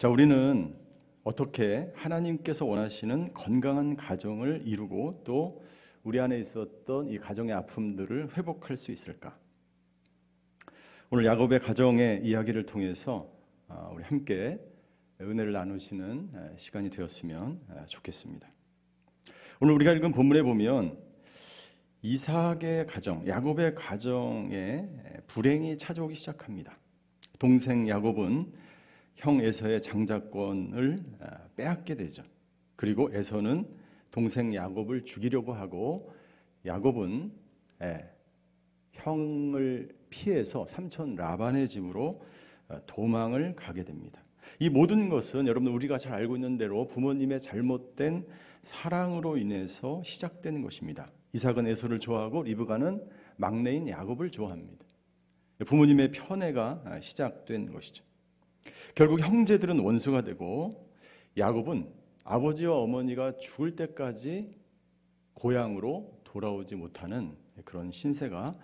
자, 우리는 어떻게 하나님께서 원하시는 건강한 가정을 이루고 또 우리 안에 있었던 이 가정의 아픔들을 회복할 수 있을까? 오늘 야곱의 가정의 이야기를 통해서 우리 함께 은혜를 나누시는 시간이 되었으면 좋겠습니다. 오늘 우리가 읽은 본문에 보면 이삭의 가정, 야곱의 가정에 불행이 찾아오기 시작합니다. 동생 야곱은 형 에서의 장자권을 빼앗게 되죠. 그리고 에서는 동생 야곱을 죽이려고 하고 야곱은 형을 피해서 삼촌 라반의 집으로 도망을 가게 됩니다. 이 모든 것은 여러분 우리가 잘 알고 있는 대로 부모님의 잘못된 사랑으로 인해서 시작되는 것입니다. 이삭은 에서를 좋아하고 리브가는 막내인 야곱을 좋아합니다. 부모님의 편애가 시작된 것이죠. 결국 형제들은 원수가 되고 야곱은 아버지와 어머니가 죽을 때까지 고향으로 돌아오지 못하는 그런 신세가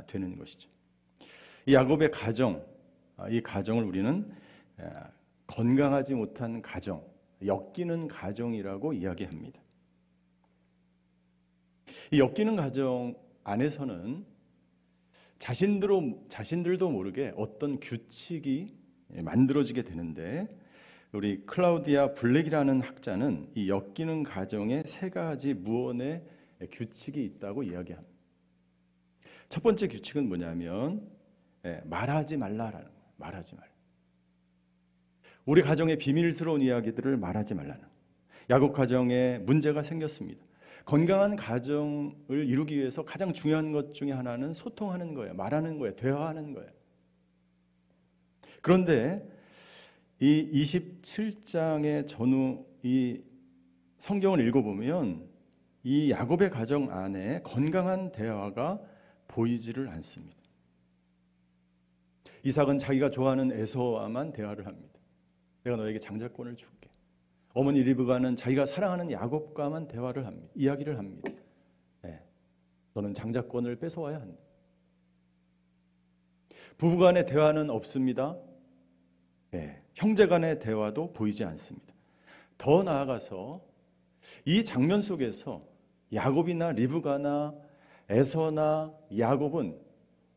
되는 것이죠. 이 야곱의 가정, 이 가정을 우리는 건강하지 못한 가정, 엮이는 가정이라고 이야기합니다. 이 엮이는 가정 안에서는 자신들도 모르게 어떤 규칙이 만들어지게 되는데 우리 클라우디아 블랙이라는 학자는 이 엮이는 가정에 세 가지 무언의 규칙이 있다고 이야기합니다. 첫 번째 규칙은 뭐냐면 말하지 말라라는 거예요. 말하지 말라. 우리 가정의 비밀스러운 이야기들을 말하지 말라는 거예요. 야곱 가정에 문제가 생겼습니다. 건강한 가정을 이루기 위해서 가장 중요한 것 중에 하나는 소통하는 거예요. 말하는 거예요. 대화하는 거예요. 그런데 이 27장의 전후 이 성경을 읽어보면 이 야곱의 가정 안에 건강한 대화가 보이지를 않습니다. 이삭은 자기가 좋아하는 에서와만 대화를 합니다. 내가 너에게 장자권을 줄게. 어머니 리브가는 자기가 사랑하는 야곱과만 대화를 합니다. 이야기를 합니다. 너는 장자권을 뺏어와야 한다. 부부간의 대화는 없습니다. 형제간의 대화도 보이지 않습니다. 더 나아가서 이 장면 속에서 야곱이나 리브가나 에서나 야곱은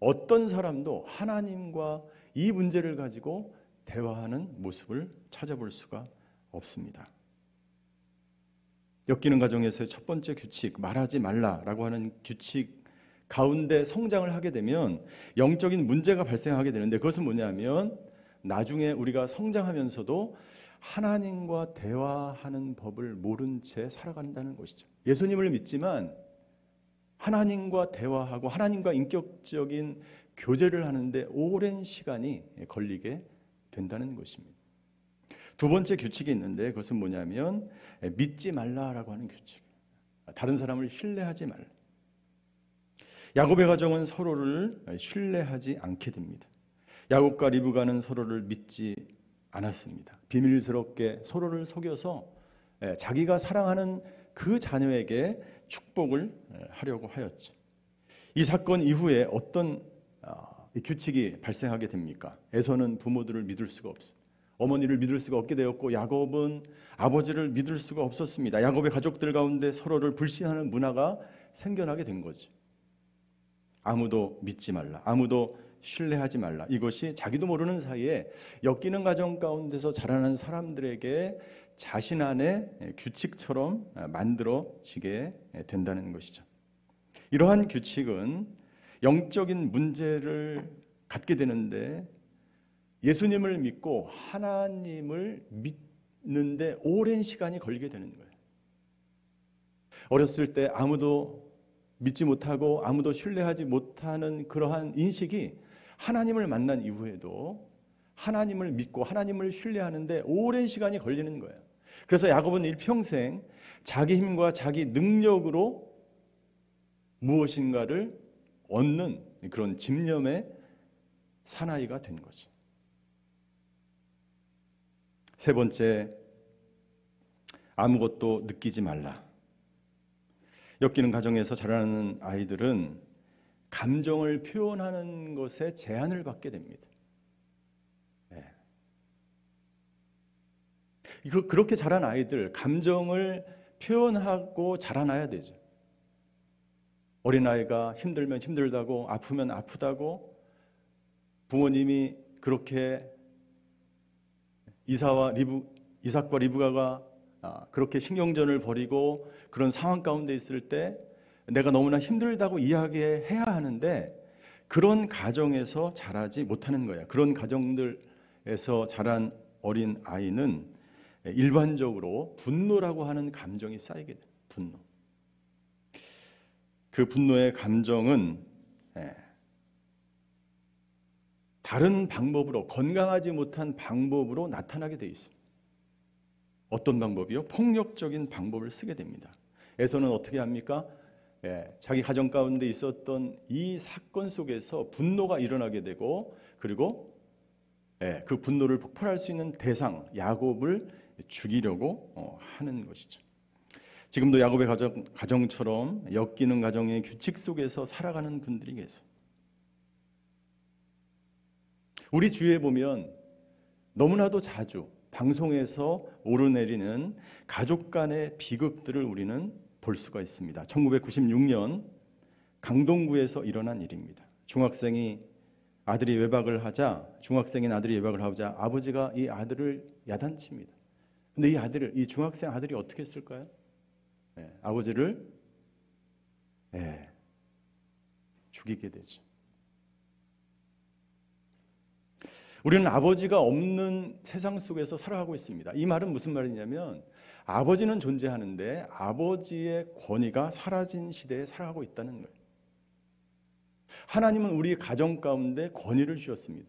어떤 사람도 하나님과 이 문제를 가지고 대화하는 모습을 찾아볼 수가 없습니다. 엮이는 가정에서의 첫 번째 규칙, 말하지 말라라고 하는 규칙 가운데 성장을 하게 되면 영적인 문제가 발생하게 되는데 그것은 뭐냐면 나중에 우리가 성장하면서도 하나님과 대화하는 법을 모른 채 살아간다는 것이죠. 예수님을 믿지만 하나님과 대화하고 하나님과 인격적인 교제를 하는데 오랜 시간이 걸리게 된다는 것입니다. 두 번째 규칙이 있는데 그것은 뭐냐면 믿지 말라라고 하는 규칙. 다른 사람을 신뢰하지 말라. 야곱의 가정은 서로를 신뢰하지 않게 됩니다. 야곱과 리브가는 서로를 믿지 않았습니다. 비밀스럽게 서로를 속여서 자기가 사랑하는 그 자녀에게 축복을 하려고 하였죠. 이 사건 이후에 어떤 규칙이 발생하게 됩니까? 에서는 부모들을 믿을 수가 없습니다. 어머니를 믿을 수가 없게 되었고 야곱은 아버지를 믿을 수가 없었습니다. 야곱의 가족들 가운데 서로를 불신하는 문화가 생겨나게 된 거죠. 아무도 믿지 말라. 아무도 신뢰하지 말라. 이것이 자기도 모르는 사이에 엮이는 가정 가운데서 자라는 사람들에게 자신 안에 규칙처럼 만들어지게 된다는 것이죠. 이러한 규칙은 영적인 문제를 갖게 되는데 예수님을 믿고 하나님을 믿는데 오랜 시간이 걸리게 되는 거예요. 어렸을 때 아무도 믿지 못하고 아무도 신뢰하지 못하는 그러한 인식이 하나님을 만난 이후에도 하나님을 믿고 하나님을 신뢰하는데 오랜 시간이 걸리는 거예요. 그래서 야곱은 일평생 자기 힘과 자기 능력으로 무엇인가를 얻는 그런 집념의 사나이가 된 거죠. 세 번째, 아무것도 느끼지 말라. 엮이는 가정에서 자라는 아이들은 감정을 표현하는 것에 제한을 받게 됩니다. 그렇게 자란 아이들, 감정을 표현하고 자라나야 되죠. 어린아이가 힘들면 힘들다고, 아프면 아프다고, 부모님이 그렇게 이삭과 리브가가 그렇게 신경전을 벌이고 그런 상황 가운데 있을 때 내가 너무나 힘들다고 이야기해야 하는데, 그런 가정에서 자라지 못하는 거야. 그런 가정들에서 자란 어린 아이는 일반적으로 분노라고 하는 감정이 쌓이게 돼. 분노. 그 분노의 감정은 다른 방법으로, 건강하지 못한 방법으로 나타나게 돼 있습니다. 어떤 방법이요? 폭력적인 방법을 쓰게 됩니다. 에서는 어떻게 합니까? 자기 가정 가운데 있었던 이 사건 속에서 분노가 일어나게 되고, 그리고 그 분노를 폭발할 수 있는 대상 야곱을 죽이려고 하는 것이죠. 지금도 야곱의 가정처럼 엮이는 가정의 규칙 속에서 살아가는 분들이 계세요. 우리 주위에 보면 너무나도 자주 방송에서 오르내리는 가족 간의 비극들을 우리는 볼 수가 있습니다. 1996년 강동구에서 일어난 일입니다. 중학생인 아들이 외박을 하자 아버지가 이 아들을 야단칩니다. 근데 이 중학생 아들이 어떻게 했을까요? 아버지를 죽이게 되죠. 우리는 아버지가 없는 세상 속에서 살아가고 있습니다. 이 말은 무슨 말이냐면, 아버지는 존재하는데 아버지의 권위가 사라진 시대에 살아가고 있다는 거예요. 하나님은 우리 가정 가운데 권위를 주셨습니다.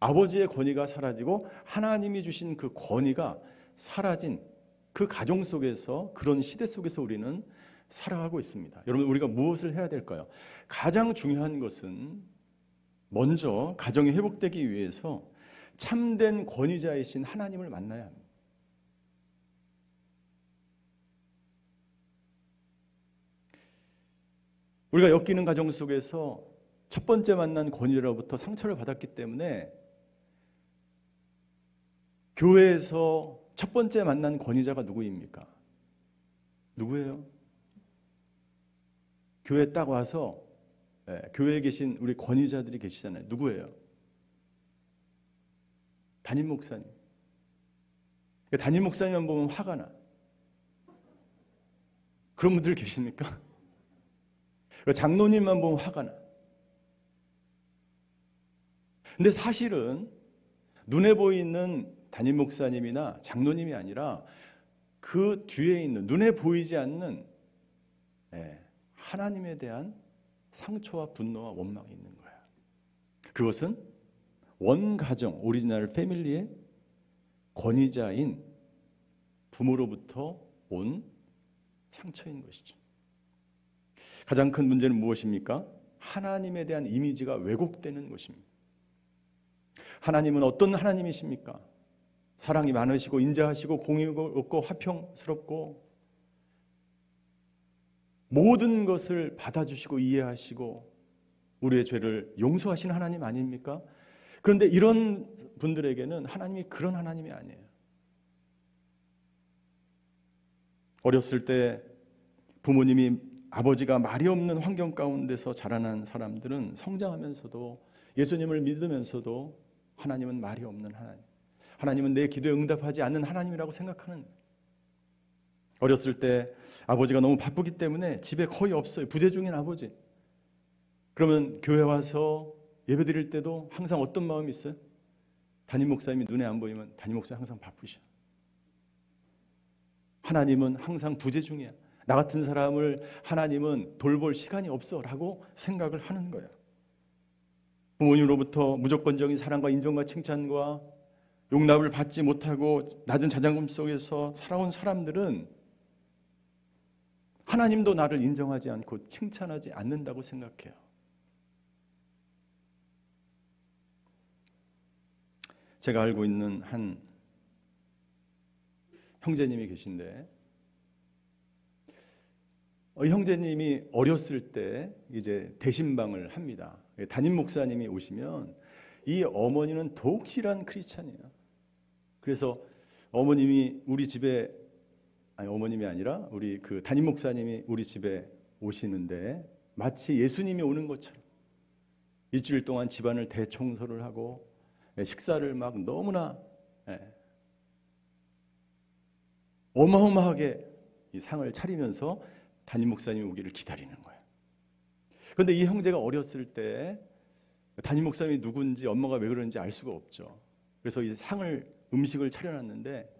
아버지의 권위가 사라지고 하나님이 주신 그 권위가 사라진 그 가정 속에서, 그런 시대 속에서 우리는 살아가고 있습니다. 여러분, 우리가 무엇을 해야 될까요? 가장 중요한 것은 먼저 가정이 회복되기 위해서 참된 권위자이신 하나님을 만나야 합니다. 우리가 엮이는 가정 속에서 첫 번째 만난 권위자로부터 상처를 받았기 때문에 교회에서 첫 번째 만난 권위자가 누구입니까? 누구예요? 교회에 딱 와서 교회에 계신 우리 권위자들이 계시잖아요. 누구예요? 담임 목사님. 담임 목사님만 보면 화가 나. 그런 분들 계십니까? 장로님만 보면 화가 나. 근데 사실은 눈에 보이는 담임 목사님이나 장로님이 아니라 그 뒤에 있는, 눈에 보이지 않는 하나님에 대한 상처와 분노와 원망이 있는 거야. 그것은 원가정, 오리지널 패밀리의 권위자인 부모로부터 온 상처인 것이죠. 가장 큰 문제는 무엇입니까? 하나님에 대한 이미지가 왜곡되는 것입니다. 하나님은 어떤 하나님이십니까? 사랑이 많으시고 인자하시고 공의롭고 화평스럽고 모든 것을 받아주시고 이해하시고 우리의 죄를 용서하시는 하나님 아닙니까? 그런데 이런 분들에게는 하나님이 그런 하나님이 아니에요. 어렸을 때 부모님이, 아버지가 말이 없는 환경 가운데서 자라난 사람들은 성장하면서도, 예수님을 믿으면서도 하나님은 말이 없는 하나님, 하나님은 내 기도에 응답하지 않는 하나님이라고 생각하는, 어렸을 때 아버지가 너무 바쁘기 때문에 집에 거의 없어요. 부재 중인 아버지. 그러면 교회 와서 예배 드릴 때도 항상 어떤 마음이 있어요? 담임 목사님이 눈에 안 보이면 담임 목사님 항상 바쁘셔. 하나님은 항상 부재 중이야. 나 같은 사람을 하나님은 돌볼 시간이 없어 라고 생각을 하는 거야. 부모님으로부터 무조건적인 사랑과 인정과 칭찬과 용납을 받지 못하고 낮은 자존감 속에서 살아온 사람들은 하나님도 나를 인정하지 않고 칭찬하지 않는다고 생각해요. 제가 알고 있는 한 형제님이 계신데, 형제님이 어렸을 때 이제 대신방을 합니다. 담임 목사님이 오시면 이 어머니는 독실한 크리스찬이에요. 그래서 어머님이 우리 집에, 아니 어머님이 아니라 우리 그 담임 목사님이 우리 집에 오시는데 마치 예수님이 오는 것처럼 일주일 동안 집안을 대청소를 하고 식사를 막 너무나 어마어마하게 이 상을 차리면서 담임 목사님이 오기를 기다리는 거예요. 그런데 이 형제가 어렸을 때 담임 목사님이 누군지 엄마가 왜 그러는지 알 수가 없죠. 그래서 이 상을 음식을 차려놨는데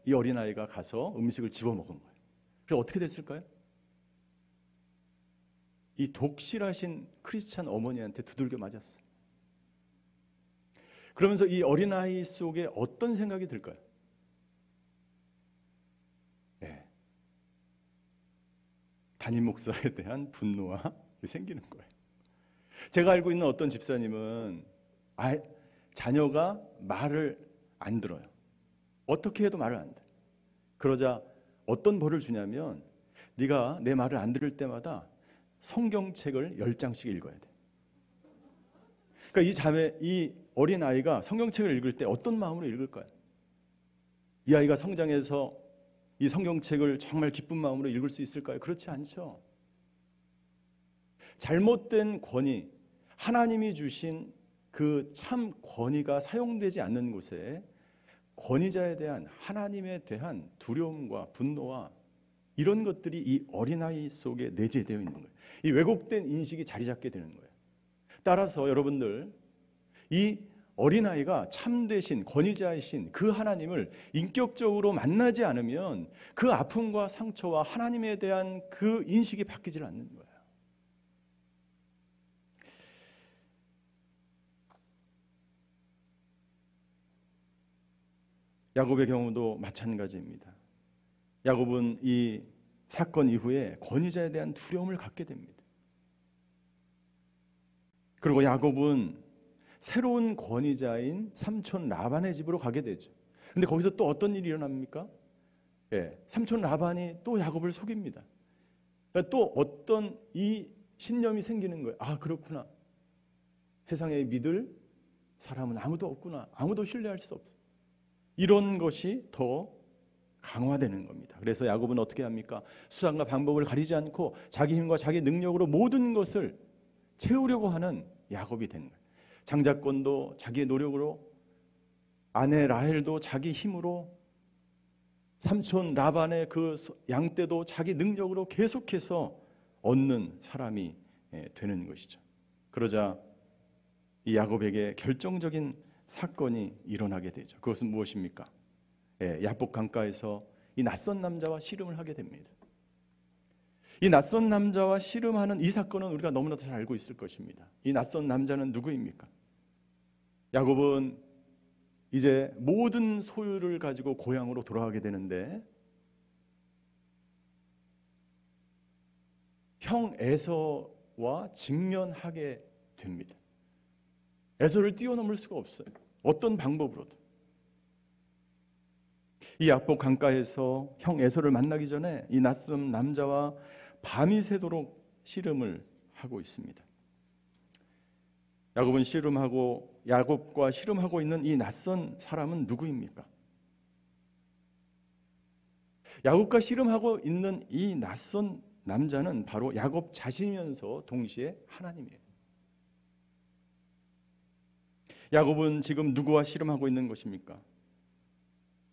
이 어린아이가 가서 음식을 집어먹은 거예요. 그래서 어떻게 됐을까요? 이 독실하신 크리스찬 어머니한테 두들겨 맞았어요. 그러면서 이 어린아이 속에 어떤 생각이 들까요? 담임 목사에 대한 분노가 생기는 거예요. 제가 알고 있는 어떤 집사님은 자녀가 말을 안 들어요. 어떻게 해도 말을 안 돼. 그러자 어떤 벌을 주냐면 네가 내 말을 안 들을 때마다 성경책을 10장씩 읽어야 돼. 그러니까 이 어린아이가 성경책을 읽을 때 어떤 마음으로 읽을까요? 이 아이가 성장해서 이 성경책을 정말 기쁜 마음으로 읽을 수 있을까요? 그렇지 않죠. 잘못된 권위, 하나님이 주신 그 참 권위가 사용되지 않는 곳에 권위자에 대한 하나님에 대한 두려움과 분노와 이런 것들이 이 어린아이 속에 내재되어 있는 거예요. 이 왜곡된 인식이 자리 잡게 되는 거예요. 따라서 여러분들, 이 어린아이가 참되신 권위자이신 그 하나님을 인격적으로 만나지 않으면 그 아픔과 상처와 하나님에 대한 그 인식이 바뀌질 않는 거예요. 야곱의 경우도 마찬가지입니다. 야곱은 이 사건 이후에 권위자에 대한 두려움을 갖게 됩니다. 그리고 야곱은 새로운 권위자인 삼촌 라반의 집으로 가게 되죠. 그런데 거기서 또 어떤 일이 일어납니까? 삼촌 라반이 또 야곱을 속입니다. 또 어떤 이 신념이 생기는 거예요. 아, 그렇구나. 세상에 믿을 사람은 아무도 없구나. 아무도 신뢰할 수 없어. 이런 것이 더 강화되는 겁니다. 그래서 야곱은 어떻게 합니까? 수단과 방법을 가리지 않고 자기 힘과 자기 능력으로 모든 것을 채우려고 하는 야곱이 된 거예요. 장자권도 자기의 노력으로, 아내 라헬도 자기 힘으로, 삼촌 라반의 그 양떼도 자기 능력으로 계속해서 얻는 사람이 되는 것이죠. 그러자 이 야곱에게 결정적인 사건이 일어나게 되죠. 그것은 무엇입니까? 야복 강가에서 이 낯선 남자와 씨름을 하게 됩니다. 이 낯선 남자와 씨름하는 이 사건은 우리가 너무나도 잘 알고 있을 것입니다. 이 낯선 남자는 누구입니까? 야곱은 이제 모든 소유를 가지고 고향으로 돌아가게 되는데 형 에서와 직면하게 됩니다. 에서를 뛰어넘을 수가 없어요. 어떤 방법으로도. 이 야복 강가에서 형 에서를 만나기 전에 이 낯선 남자와 밤이 새도록 씨름을 하고 있습니다. 야곱과 씨름하고 있는 이 낯선 사람은 누구입니까? 야곱과 씨름하고 있는 이 낯선 남자는 바로 야곱 자신이면서 동시에 하나님이에요. 야곱은 지금 누구와 씨름하고 있는 것입니까?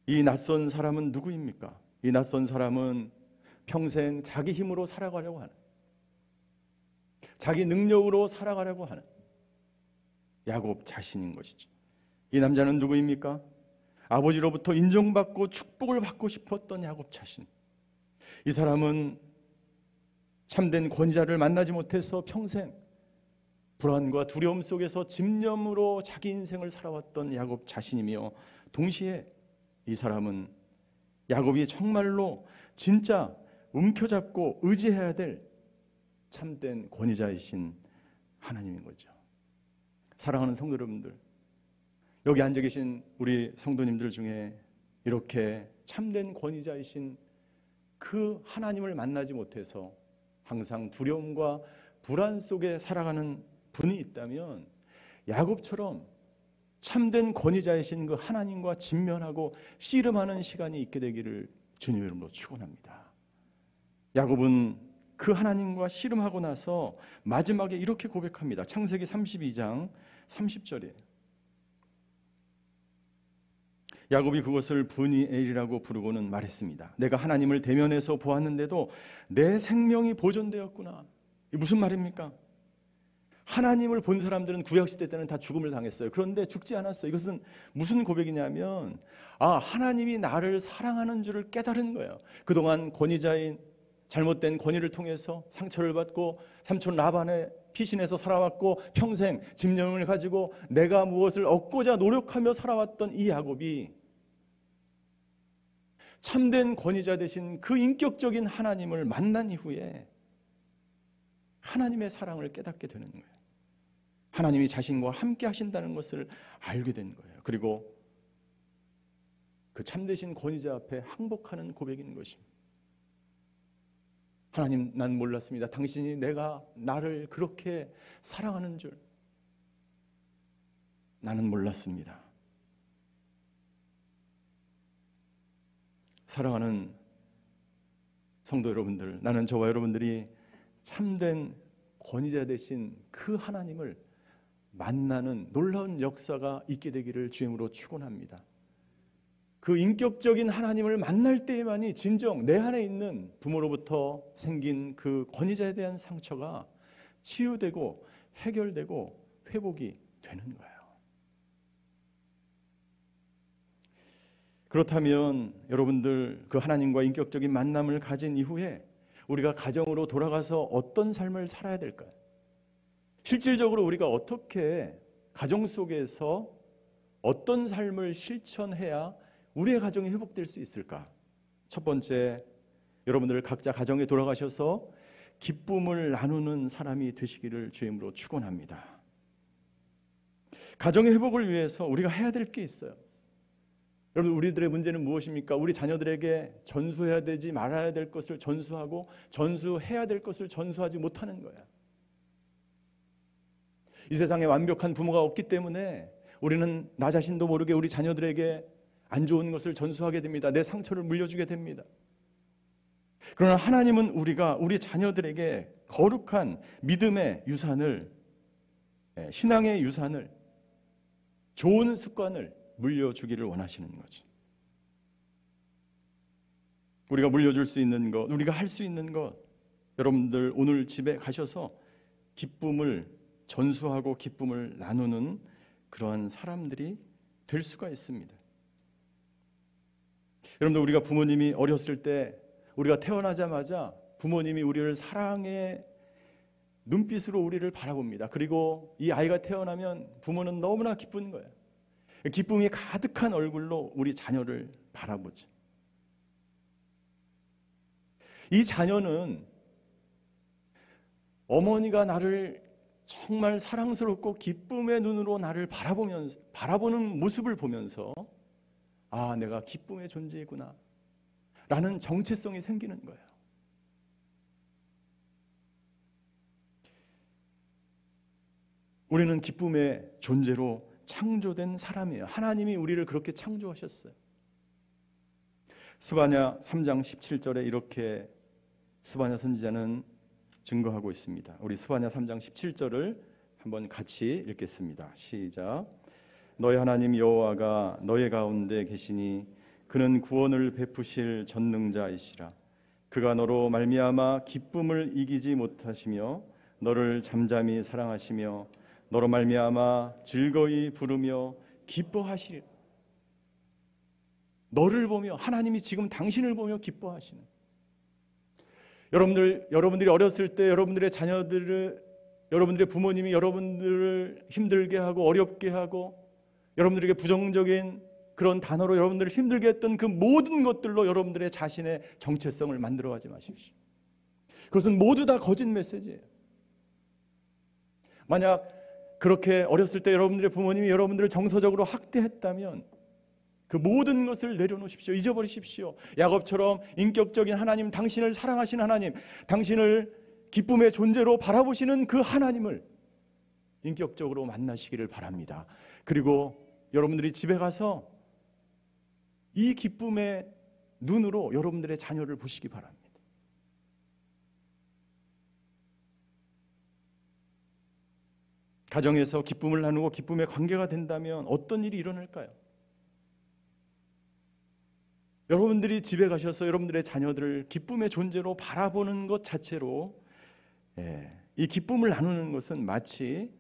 이 낯선 사람은 누구입니까? 이 낯선 사람은 평생 자기 힘으로 살아가려고 하는, 자기 능력으로 살아가려고 하는 야곱 자신인 것이죠. 이 남자는 누구입니까? 아버지로부터 인정받고 축복을 받고 싶었던 야곱 자신. 이 사람은 참된 권위자를 만나지 못해서 평생 불안과 두려움 속에서 집념으로 자기 인생을 살아왔던 야곱 자신이며, 동시에 이 사람은 야곱이 정말로 진짜 움켜잡고 의지해야 될 참된 권위자이신 하나님인 거죠. 사랑하는 성도 여러분들, 여기 앉아 계신 우리 성도님들 중에 이렇게 참된 권위자이신 그 하나님을 만나지 못해서 항상 두려움과 불안 속에 살아가는 분이 있다면 야곱처럼 참된 권위자이신 그 하나님과 직면하고 씨름하는 시간이 있게 되기를 주님 이름으로 축원합니다. 야곱은 그 하나님과 씨름하고 나서 마지막에 이렇게 고백합니다. 창세기 32장 30절이에요. 야곱이 그것을 브니엘이라고 부르고는 말했습니다. 내가 하나님을 대면해서 보았는데도 내 생명이 보존되었구나. 이게 무슨 말입니까? 하나님을 본 사람들은 구약시대 때는 다 죽음을 당했어요. 그런데 죽지 않았어요. 이것은 무슨 고백이냐면 하나님이 나를 사랑하는 줄을 깨달은 거예요. 그동안 권위자인 잘못된 권위를 통해서 상처를 받고 삼촌 라반의 피신해서 살아왔고 평생 집념을 가지고 내가 무엇을 얻고자 노력하며 살아왔던 이 야곱이 참된 권위자 되신 그 인격적인 하나님을 만난 이후에 하나님의 사랑을 깨닫게 되는 거예요. 하나님이 자신과 함께 하신다는 것을 알게 된 거예요. 그리고 그 참되신 권위자 앞에 항복하는 고백인 것입니다. 하나님, 난 몰랐습니다. 당신이 나를 그렇게 사랑하는 줄 나는 몰랐습니다. 사랑하는 성도 여러분들, 나는 저와 여러분들이 참된 권위자 되신 그 하나님을 만나는 놀라운 역사가 있게 되기를 주임으로 축원합니다. 그 인격적인 하나님을 만날 때에만이 진정 내 안에 있는 부모로부터 생긴 그 권위자에 대한 상처가 치유되고 해결되고 회복이 되는 거예요. 그렇다면 여러분들 그 하나님과 인격적인 만남을 가진 이후에 우리가 가정으로 돌아가서 어떤 삶을 살아야 될까요? 실질적으로 우리가 어떻게 가정 속에서 어떤 삶을 실천해야 우리의 가정이 회복될 수 있을까? 첫 번째, 여러분들 각자 가정에 돌아가셔서 기쁨을 나누는 사람이 되시기를 주임으로 축원합니다. 가정의 회복을 위해서 우리가 해야 될 게 있어요. 여러분, 우리들의 문제는 무엇입니까? 우리 자녀들에게 전수해야 되지 말아야 될 것을 전수하고 전수해야 될 것을 전수하지 못하는 거야. 이 세상에 완벽한 부모가 없기 때문에 우리는 나 자신도 모르게 우리 자녀들에게 안 좋은 것을 전수하게 됩니다. 내 상처를 물려주게 됩니다. 그러나 하나님은 우리 자녀들에게 거룩한 믿음의 유산을, 신앙의 유산을, 좋은 습관을 물려주기를 원하시는 거지. 우리가 물려줄 수 있는 것, 우리가 할 수 있는 것, 여러분들 오늘 집에 가셔서 기쁨을 전수하고 기쁨을 나누는 그러한 사람들이 될 수가 있습니다. 여러분들, 우리가 부모님이 어렸을 때, 우리가 태어나자마자 부모님이 우리를 사랑의 눈빛으로 우리를 바라봅니다. 그리고 이 아이가 태어나면 부모는 너무나 기쁜 거예요. 기쁨이 가득한 얼굴로 우리 자녀를 바라보죠. 이 자녀는 어머니가 나를 정말 사랑스럽고 기쁨의 눈으로 나를 바라보는 모습을 보면서 내가 기쁨의 존재이구나 라는 정체성이 생기는 거예요. 우리는 기쁨의 존재로 창조된 사람이에요. 하나님이 우리를 그렇게 창조하셨어요. 스바냐 3장 17절에 이렇게 스바냐 선지자는 증거하고 있습니다. 우리 스바냐 3장 17절을 한번 같이 읽겠습니다. 시작. 너희 하나님 여호와가 너희 가운데 계시니 그는 구원을 베푸실 전능자이시라. 그가 너로 말미암아 기쁨을 이기지 못하시며 너를 잠잠히 사랑하시며 너로 말미암아 즐거이 부르며 기뻐하시리라. 너를 보며, 하나님이 지금 당신을 보며 기뻐하시는. 여러분들이 어렸을 때 여러분들의 자녀들을, 여러분들의 부모님이 여러분들을 힘들게 하고 어렵게 하고 여러분들에게 부정적인 그런 단어로 여러분들을 힘들게 했던 그 모든 것들로 여러분들의 자신의 정체성을 만들어가지 마십시오. 그것은 모두 다 거짓 메시지예요. 만약 그렇게 어렸을 때 여러분들의 부모님이 여러분들을 정서적으로 학대했다면 그 모든 것을 내려놓으십시오. 잊어버리십시오. 야곱처럼 인격적인 하나님, 당신을 사랑하시는 하나님, 당신을 기쁨의 존재로 바라보시는 그 하나님을 인격적으로 만나시기를 바랍니다. 그리고 여러분들이 집에 가서 이 기쁨의 눈으로 여러분들의 자녀를 보시기 바랍니다. 가정에서 기쁨을 나누고 기쁨의 관계가 된다면 어떤 일이 일어날까요? 여러분들이 집에 가셔서 여러분들의 자녀들을 기쁨의 존재로 바라보는 것 자체로 이 기쁨을 나누는 것은 마치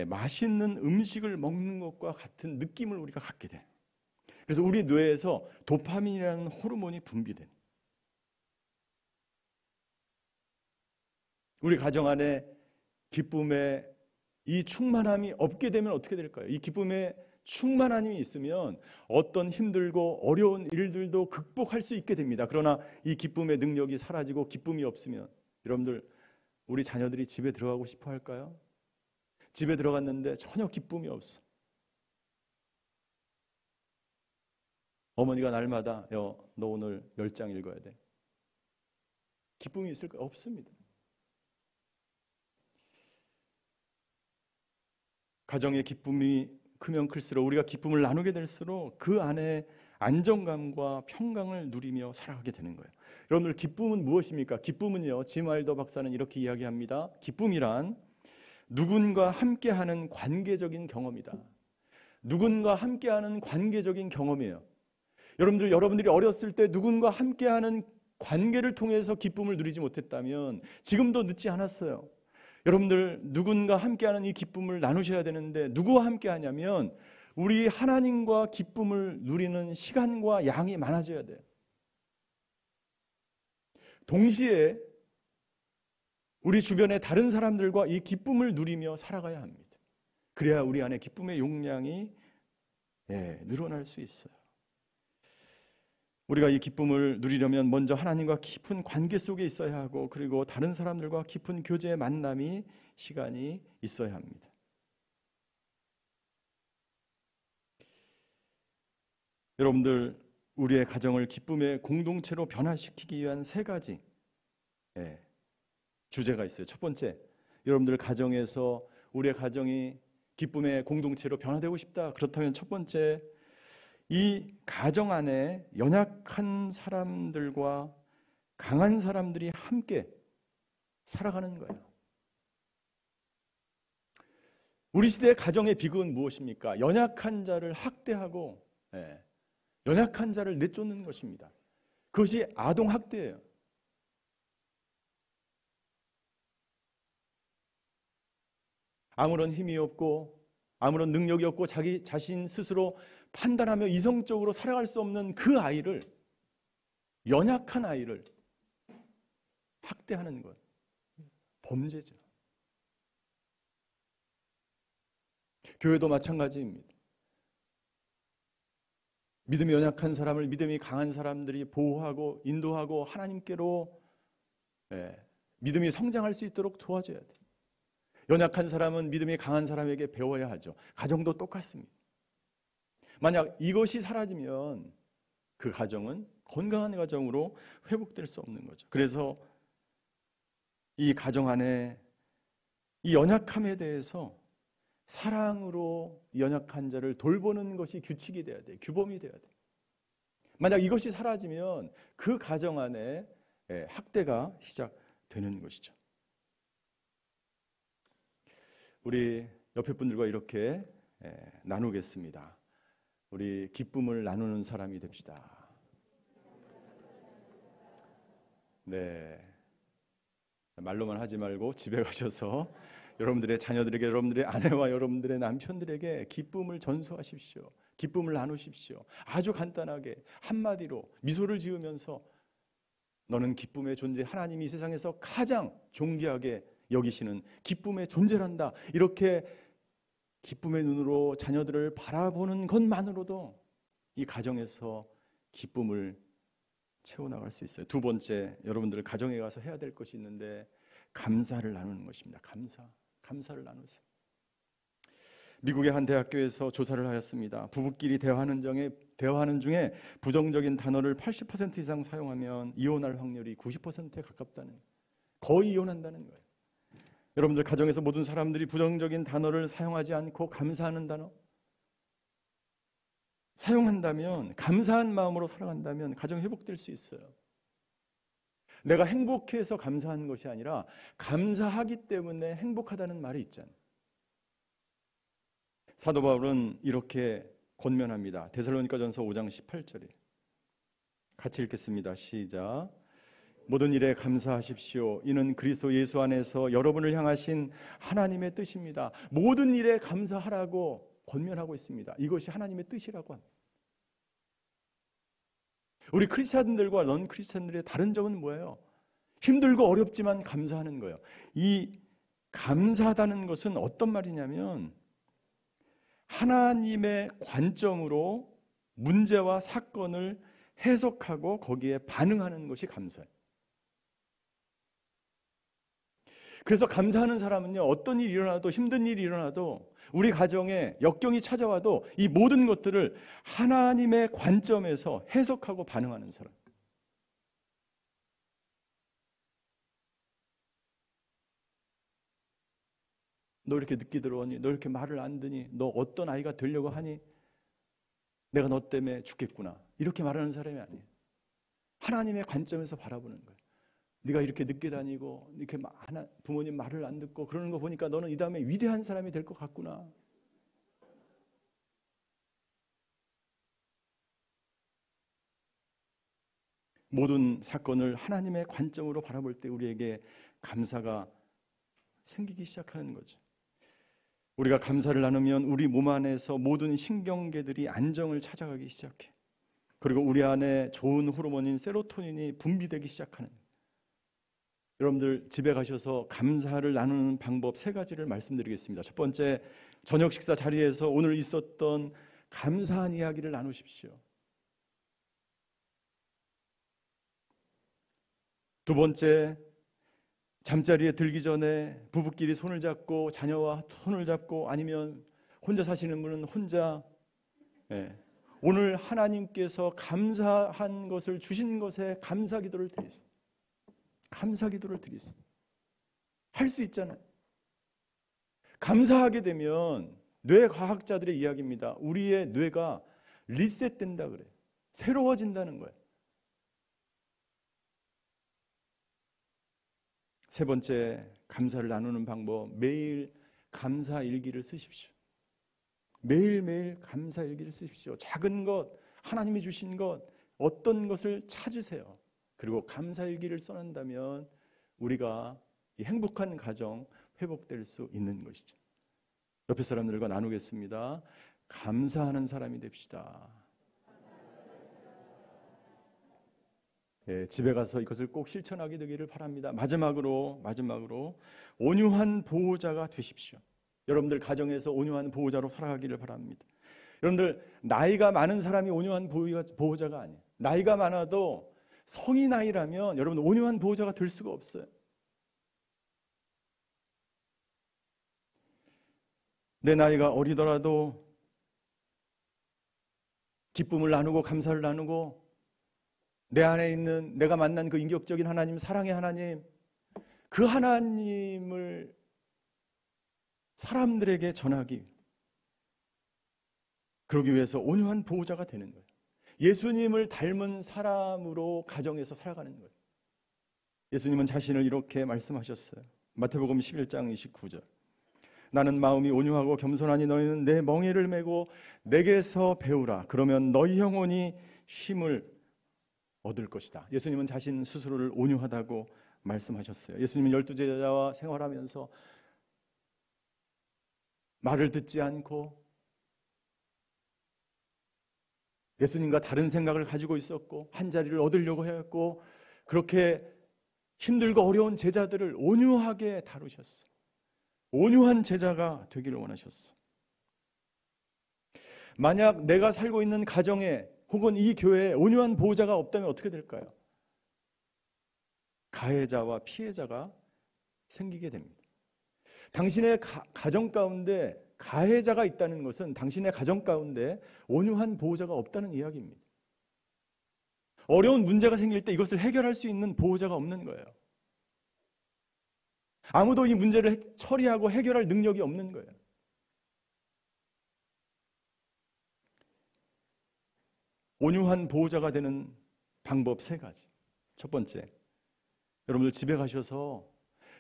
맛있는 음식을 먹는 것과 같은 느낌을 우리가 갖게 돼. 그래서 우리 뇌에서 도파민이라는 호르몬이 분비돼. 우리 가정 안에 기쁨의 이 충만함이 없게 되면 어떻게 될까요? 이 기쁨의 충만함이 있으면 어떤 힘들고 어려운 일들도 극복할 수 있게 됩니다. 그러나 이 기쁨의 능력이 사라지고 기쁨이 없으면 여러분들 우리 자녀들이 집에 들어가고 싶어 할까요? 집에 들어갔는데 전혀 기쁨이 없어. 어머니가 날마다 너 오늘 10장 읽어야 돼. 기쁨이 있을까요? 없습니다. 가정의 기쁨이 크면 클수록 우리가 기쁨을 나누게 될수록 그 안에 안정감과 평강을 누리며 살아가게 되는 거예요. 여러분들 기쁨은 무엇입니까? 기쁨은요, 짐 와일더 박사는 이렇게 이야기합니다. 기쁨이란 누군가 함께하는 관계적인 경험이다. 누군가 함께하는 관계적인 경험이에요. 여러분들이 어렸을 때 누군가 함께하는 관계를 통해서 기쁨을 누리지 못했다면 지금도 늦지 않았어요. 여러분들 누군가 함께하는 이 기쁨을 나누셔야 되는데 누구와 함께하냐면 우리 하나님과 기쁨을 누리는 시간과 양이 많아져야 돼요. 동시에 우리 주변의 다른 사람들과 이 기쁨을 누리며 살아가야 합니다. 그래야 우리 안에 기쁨의 용량이 늘어날 수 있어요. 우리가 이 기쁨을 누리려면 먼저 하나님과 깊은 관계 속에 있어야 하고 그리고 다른 사람들과 깊은 교제 만남이 시간이 있어야 합니다. 여러분들 우리의 가정을 기쁨의 공동체로 변화시키기 위한 3가지 주제가 있어요. 첫 번째, 여러분들 가정에서 우리의 가정이 기쁨의 공동체로 변화되고 싶다. 그렇다면 첫 번째, 이 가정 안에 연약한 사람들과 강한 사람들이 함께 살아가는 거예요. 우리 시대의 가정의 비극은 무엇입니까? 연약한 자를 학대하고 연약한 자를 내쫓는 것입니다. 그것이 아동학대예요. 아무런 힘이 없고 아무런 능력이 없고 자기 자신 스스로 판단하며 이성적으로 살아갈 수 없는 그 아이를, 연약한 아이를 학대하는 것, 범죄죠. 교회도 마찬가지입니다. 믿음이 연약한 사람을 믿음이 강한 사람들이 보호하고 인도하고 하나님께로 믿음이 성장할 수 있도록 도와줘야 돼요. 연약한 사람은 믿음이 강한 사람에게 배워야 하죠. 가정도 똑같습니다. 만약 이것이 사라지면 그 가정은 건강한 가정으로 회복될 수 없는 거죠. 그래서 이 가정 안에 이 연약함에 대해서 사랑으로 연약한 자를 돌보는 것이 규칙이 돼야 돼요. 규범이 돼야 돼요. 만약 이것이 사라지면 그 가정 안에 학대가 시작되는 것이죠. 우리 옆에 분들과 이렇게 나누겠습니다. 우리 기쁨을 나누는 사람이 됩시다. 네, 말로만 하지 말고 집에 가셔서 여러분들의 자녀들에게, 여러분들의 아내와 여러분들의 남편들에게 기쁨을 전수하십시오. 기쁨을 나누십시오. 아주 간단하게 한마디로 미소를 지으면서 너는 기쁨의 존재, 하나님이 이 세상에서 가장 존귀하게 여기시는 기쁨의 존재란다. 이렇게 기쁨의 눈으로 자녀들을 바라보는 것만으로도 이 가정에서 기쁨을 채워나갈 수 있어요. 두 번째, 여러분들 가정에 가서 해야 될 것이 있는데 감사를 나누는 것입니다. 감사를 나누세요. 미국의 한 대학교에서 조사를 하였습니다. 부부끼리 대화하는 중에 부정적인 단어를 80% 이상 사용하면 이혼할 확률이 90%에 가깝다는, 거의 이혼한다는 거예요. 여러분들 가정에서 모든 사람들이 부정적인 단어를 사용하지 않고 감사하는 단어, 사용한다면, 감사한 마음으로 살아간다면 가정 회복될 수 있어요. 내가 행복해서 감사하는 것이 아니라 감사하기 때문에 행복하다는 말이 있잖아요. 사도 바울은 이렇게 권면합니다. 데살로니가전서 5장 18절에 같이 읽겠습니다. 시작. 모든 일에 감사하십시오. 이는 그리스도 예수 안에서 여러분을 향하신 하나님의 뜻입니다. 모든 일에 감사하라고 권면하고 있습니다. 이것이 하나님의 뜻이라고 합니다. 우리 크리스찬들과 넌 크리스찬들의 다른 점은 뭐예요? 힘들고 어렵지만 감사하는 거예요. 이 감사하다는 것은 어떤 말이냐면 하나님의 관점으로 문제와 사건을 해석하고 거기에 반응하는 것이 감사예요. 그래서 감사하는 사람은요, 어떤 일이 일어나도, 힘든 일이 일어나도, 우리 가정에 역경이 찾아와도 이 모든 것들을 하나님의 관점에서 해석하고 반응하는 사람. 너 이렇게 늦게 들어오니? 너 이렇게 말을 안 듣니? 너 어떤 아이가 되려고 하니? 내가 너 때문에 죽겠구나. 이렇게 말하는 사람이 아니에요. 하나님의 관점에서 바라보는 거예요. 네가 이렇게 늦게 다니고 이렇게 부모님 말을 안 듣고 그러는 거 보니까 너는 이 다음에 위대한 사람이 될 것 같구나. 모든 사건을 하나님의 관점으로 바라볼 때 우리에게 감사가 생기기 시작하는 거죠. 우리가 감사를 나누면 우리 몸 안에서 모든 신경계들이 안정을 찾아가기 시작해. 그리고 우리 안에 좋은 호르몬인 세로토닌이 분비되기 시작하는 거예요. 여러분들 집에 가셔서 감사를 나누는 방법 3가지를 말씀드리겠습니다. 첫 번째, 저녁 식사 자리에서 오늘 있었던 감사한 이야기를 나누십시오. 두 번째, 잠자리에 들기 전에 부부끼리 손을 잡고 자녀와 손을 잡고 아니면 혼자 사시는 분은 혼자 오늘 하나님께서 감사한 것을 주신 것에 감사 기도를 드리세요. 감사 기도를 드리세요. 할 수 있잖아요. 감사하게 되면 뇌과학자들의 이야기입니다. 우리의 뇌가 리셋된다 그래요. 새로워진다는 거예요. 세 번째, 감사를 나누는 방법, 매일 감사 일기를 쓰십시오. 매일매일 감사 일기를 쓰십시오. 작은 것, 하나님이 주신 것, 어떤 것을 찾으세요. 그리고 감사 일기를 써낸다면 우리가 이 행복한 가정 회복될 수 있는 것이죠. 옆에 사람들과 나누겠습니다. 감사하는 사람이 됩시다. 집에 가서 이것을 꼭 실천하게 되기를 바랍니다. 마지막으로 온유한 보호자가 되십시오. 여러분들 가정에서 온유한 보호자로 살아가기를 바랍니다. 여러분들 나이가 많은 사람이 온유한 보호자가 아니에요. 나이가 많아도 성인 나이라면 여러분 온유한 보호자가 될 수가 없어요. 내 나이가 어리더라도 기쁨을 나누고 감사를 나누고 내 안에 있는 내가 만난 그 인격적인 하나님, 사랑의 하나님, 그 하나님을 사람들에게 전하기, 그러기 위해서 온유한 보호자가 되는 거예요. 예수님을 닮은 사람으로 가정에서 살아가는 거예요. 예수님은 자신을 이렇게 말씀하셨어요. 마태복음 11장 29절. 나는 마음이 온유하고 겸손하니 너희는 내 멍에를 메고 내게서 배우라. 그러면 너희 영혼이 쉼을 얻을 것이다. 예수님은 자신 스스로를 온유하다고 말씀하셨어요. 예수님은 12제자와 생활하면서 말을 듣지 않고 예수님과 다른 생각을 가지고 있었고 한 자리를 얻으려고 했고 그렇게 힘들고 어려운 제자들을 온유하게 다루셨어요. 온유한 제자가 되기를 원하셨어요. 만약 내가 살고 있는 가정에 혹은 이 교회에 온유한 보호자가 없다면 어떻게 될까요? 가해자와 피해자가 생기게 됩니다. 당신의 가정 가운데 가해자가 있다는 것은 당신의 가정 가운데 온유한 보호자가 없다는 이야기입니다. 어려운 문제가 생길 때 이것을 해결할 수 있는 보호자가 없는 거예요. 아무도 이 문제를 처리하고 해결할 능력이 없는 거예요. 온유한 보호자가 되는 방법 세 가지. 첫 번째, 여러분들 집에 가셔서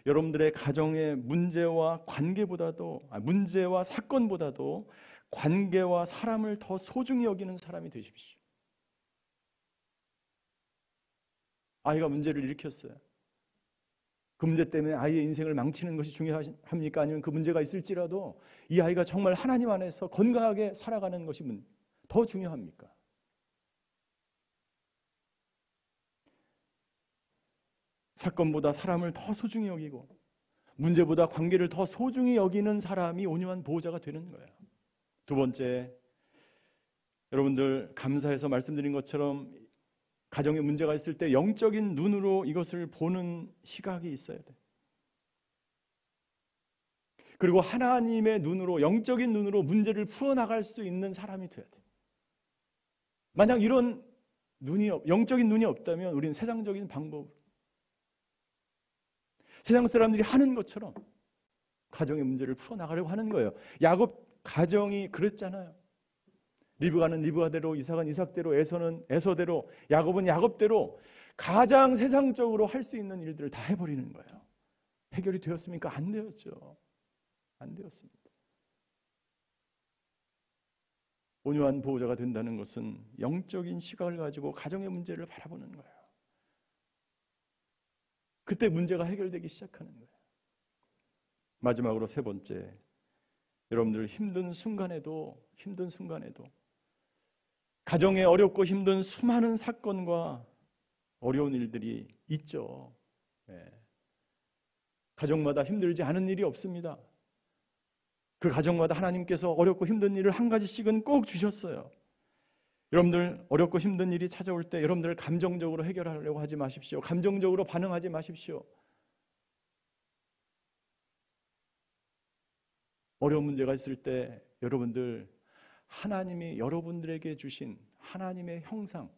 여러분들의 가정의 문제와 사건보다도 관계와 사람을 더 소중히 여기는 사람이 되십시오. 아이가 문제를 일으켰어요. 그 문제 때문에 아이의 인생을 망치는 것이 중요합니까? 아니면 그 문제가 있을지라도 이 아이가 정말 하나님 안에서 건강하게 살아가는 것이 더 중요합니까? 사건보다 사람을 더 소중히 여기고 문제보다 관계를 더 소중히 여기는 사람이 온유한 보호자가 되는 거예요. 두 번째, 여러분들 감사해서 말씀드린 것처럼 가정에 문제가 있을 때 영적인 눈으로 이것을 보는 시각이 있어야 돼. 그리고 하나님의 눈으로, 영적인 눈으로 문제를 풀어나갈 수 있는 사람이 돼야 돼. 만약 이런 영적인 눈이 없다면 우리는 세상적인 방법으로, 세상 사람들이 하는 것처럼 가정의 문제를 풀어나가려고 하는 거예요. 야곱 가정이 그랬잖아요. 리브가는 리브가대로, 이삭은 이삭대로, 에서는 에서대로, 야곱은 야곱대로 가장 세상적으로 할 수 있는 일들을 다 해버리는 거예요. 해결이 되었습니까? 안 되었죠. 안 되었습니다. 온유한 보호자가 된다는 것은 영적인 시각을 가지고 가정의 문제를 바라보는 거예요. 그때 문제가 해결되기 시작하는 거예요. 마지막으로 세 번째, 여러분들 힘든 순간에도 가정에 어렵고 힘든 수많은 사건과 어려운 일들이 있죠. 가정마다 힘들지 않은 일이 없습니다. 그 가정마다 하나님께서 어렵고 힘든 일을 한 가지씩은 꼭 주셨어요. 여러분들 어렵고 힘든 일이 찾아올 때 여러분들 감정적으로 해결하려고 하지 마십시오. 감정적으로 반응하지 마십시오. 어려운 문제가 있을 때 여러분들 하나님이 여러분들에게 주신 하나님의 형상,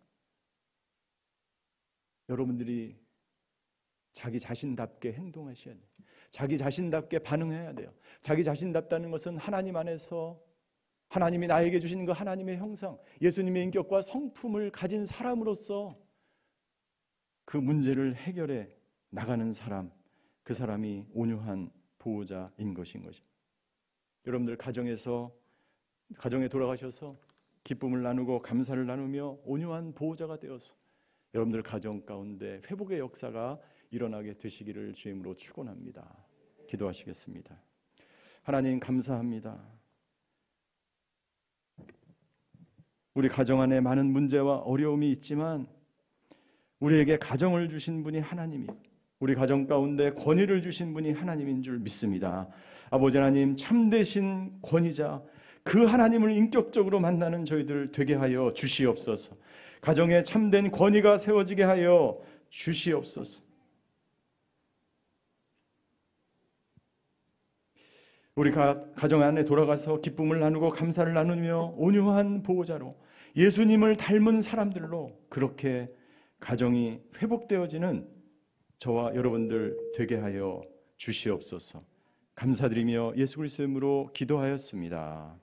여러분들이 자기 자신답게 행동하셔야 돼요. 자기 자신답게 반응해야 돼요. 자기 자신답다는 것은 하나님 안에서 하나님이 나에게 주신 그 하나님의 형상, 예수님의 인격과 성품을 가진 사람으로서 그 문제를 해결해 나가는 사람, 그 사람이 온유한 보호자인 것인 것입니다. 여러분들 가정에 돌아가셔서 기쁨을 나누고 감사를 나누며 온유한 보호자가 되어서 여러분들 가정 가운데 회복의 역사가 일어나게 되시기를 주임으로 축원합니다. 기도하시겠습니다. 하나님 감사합니다. 우리 가정 안에 많은 문제와 어려움이 있지만 우리에게 가정을 주신 분이 하나님이에요. 우리 가정 가운데 권위를 주신 분이 하나님인 줄 믿습니다. 아버지 하나님, 참되신 권위자 그 하나님을 인격적으로 만나는 저희들 되게 하여 주시옵소서. 가정에 참된 권위가 세워지게 하여 주시옵소서. 우리 가정 안에 돌아가서 기쁨을 나누고 감사를 나누며 온유한 보호자로 예수님을 닮은 사람들로 그렇게 가정이 회복되어지는 저와 여러분들 되게 하여 주시옵소서. 감사드리며 예수 그리스도의 이름으로 기도하였습니다.